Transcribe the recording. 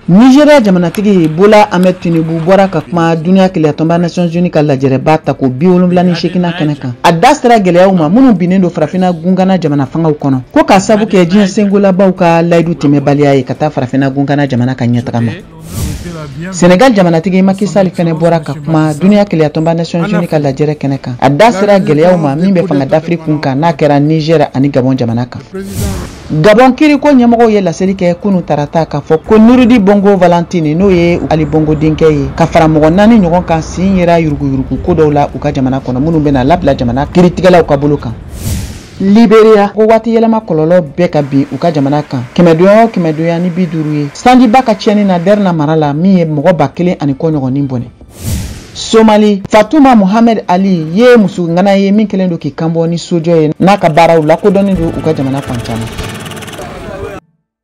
Nigeria jamanatigi Bola Ahmed Tinubu bɔra ka kuma duniya keleyatonba Nations Unies ka lajɛrɛba ta ko 78 kɛnɛ kan. A da sera gɛlɛyaw ma minnu binnen do farafina gungana jamana fangaw kɔnɔ. Ko ka sabu kɛ diɲɛ sengolabaw ka layidu tɛmɛbaliya ye ka taa farafina gungana jamana ka ɲɛtaga ma. Senegal jamanatigi Macky Sall fɛnɛ bɔra ka kuma duniya keleyatonba Nations Unies ka lajɛrɛ kɛnɛ kan. A da sera gɛlɛyaw ma min bɛ fanga d'Afrique kun kan n'a kɛra Niger ani Gabon jamana kan. Gabon kiriko ɲɛmɔgɔw ye laseli kɛ kunu tarata k'a fɔ ko Nurudi Bongo Valentine n'o ye Ali Bongo denkɛ ye ka fara mɔgɔ 4 ɲɔgɔn kan sin yera yuruguyurugu ko dɔw la u ka jamana kɔnɔ minnu bɛna labila jamana kiritigɛlaw ka bolo kan. Liberia ko waati yɛlɛma kɔlɔlɔ bɛɛ ka bin u ka jamana kan. Kɛmɛdonya ni 50 ye. Sanjiba ka tiɲɛni na Derna mara la min ye mɔgɔ 1000 ani kɔ ɲɔgɔnnin bɔnɛ. Somali Fatuma Mohamed Ali ye muso ngana ye min kelen do k'i kanbɔ ni sojɔ ye n'a ka baaraw lakodɔnnen do u ka jamana fan caman.